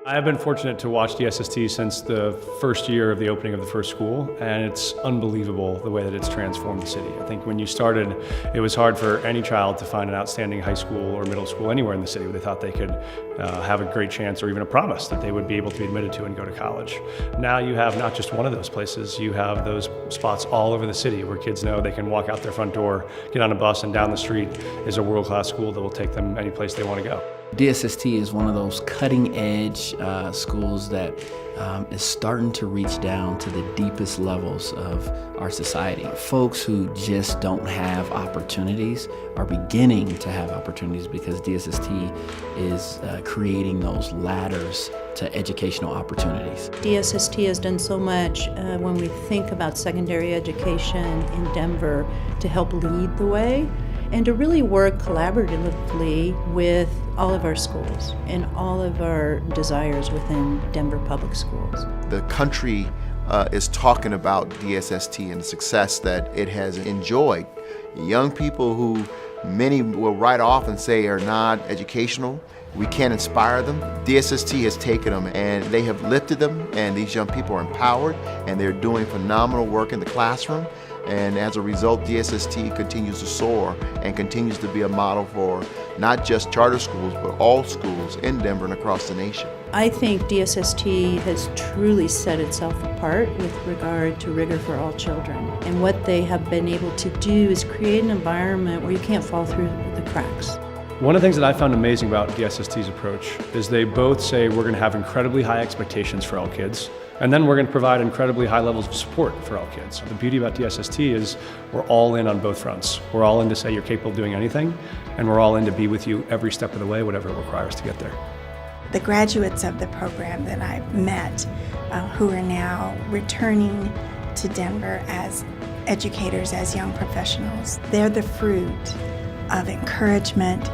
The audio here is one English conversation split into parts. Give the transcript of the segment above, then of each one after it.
I have been fortunate to watch DSST since the first year of the opening of the first school, and it's unbelievable the way that it's transformed the city. I think when you started, it was hard for any child to find an outstanding high school or middle school anywhere in the city where they thought they could have a great chance or even a promise that they would be able to be admitted to and go to college. Now you have not just one of those places, you have those spots all over the city where kids know they can walk out their front door, get on a bus, and down the street is a world-class school that will take them any place they want to go. DSST is one of those cutting-edge schools that is starting to reach down to the deepest levels of our society. Folks who just don't have opportunities are beginning to have opportunities because DSST is creating those ladders to educational opportunities. DSST has done so much when we think about secondary education in Denver to help lead the way and to really work collaboratively with all of our schools and all of our desires within Denver Public Schools. The country is talking about DSST and the success that it has enjoyed. Young people who many will write off and say are not educational, we can't inspire them. DSST has taken them and they have lifted them, and these young people are empowered and they're doing phenomenal work in the classroom. And as a result, DSST continues to soar and continues to be a model for not just charter schools, but all schools in Denver and across the nation. I think DSST has truly set itself apart with regard to rigor for all children. And what they have been able to do is create an environment where you can't fall through the cracks. One of the things that I found amazing about DSST's approach is they both say we're going to have incredibly high expectations for all kids, and then we're going to provide incredibly high levels of support for all kids. The beauty about DSST is we're all in on both fronts. We're all in to say you're capable of doing anything, and we're all in to be with you every step of the way, whatever it requires to get there. The graduates of the program that I've met who are now returning to Denver as educators, as young professionals, they're the fruit of encouragement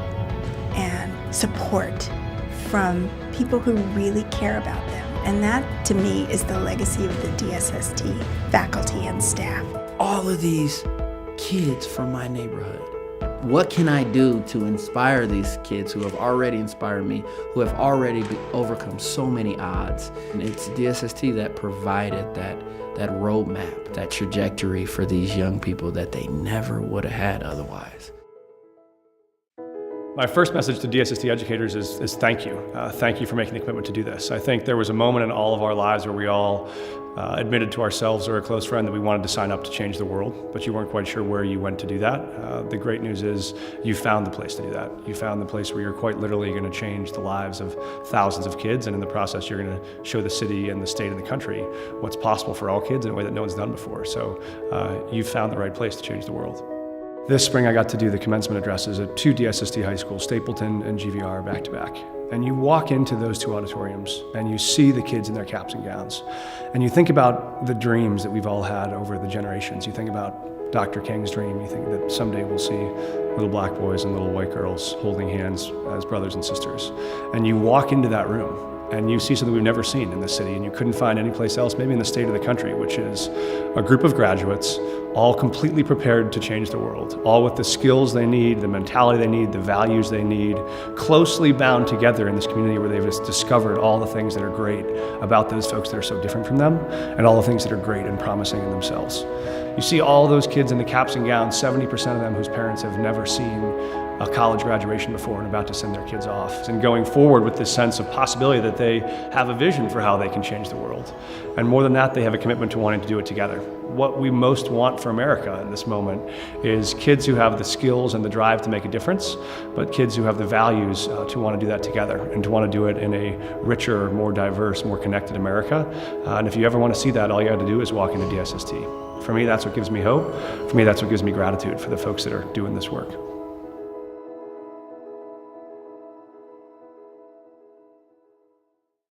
and support from people who really care about them. And that, to me, is the legacy of the DSST faculty and staff. All of these kids from my neighborhood. What can I do to inspire these kids who have already inspired me, who have already overcome so many odds? And it's DSST that provided that roadmap, that trajectory for these young people that they never would have had otherwise. My first message to DSST educators is thank you. Thank you for making the commitment to do this. I think there was a moment in all of our lives where we all admitted to ourselves or a close friend that we wanted to sign up to change the world, but you weren't quite sure where you went to do that. The great news is you found the place to do that. You found the place where you're quite literally going to change the lives of thousands of kids, and in the process you're going to show the city and the state and the country what's possible for all kids in a way that no one's done before. So you've found the right place to change the world. This spring I got to do the commencement addresses at two DSST high schools, Stapleton and GVR, back to back. And you walk into those two auditoriums and you see the kids in their caps and gowns. And you think about the dreams that we've all had over the generations. You think about Dr. King's dream. You think that someday we'll see little black boys and little white girls holding hands as brothers and sisters. And you walk into that room and you see something we've never seen in this city and you couldn't find anyplace else, maybe in the state of the country, which is a group of graduates all completely prepared to change the world, all with the skills they need, the mentality they need, the values they need, closely bound together in this community where they've just discovered all the things that are great about those folks that are so different from them and all the things that are great and promising in themselves. You see all those kids in the caps and gowns, 70% of them whose parents have never seen a college graduation before and about to send their kids off, and going forward with this sense of possibility that they have a vision for how they can change the world. And more than that, they have a commitment to wanting to do it together. What we most want for America in this moment is kids who have the skills and the drive to make a difference, but kids who have the values to want to do that together and to want to do it in a richer, more diverse, more connected America. And if you ever want to see that, all you have to do is walk into DSST. For me, that's what gives me hope. For me, that's what gives me gratitude for the folks that are doing this work.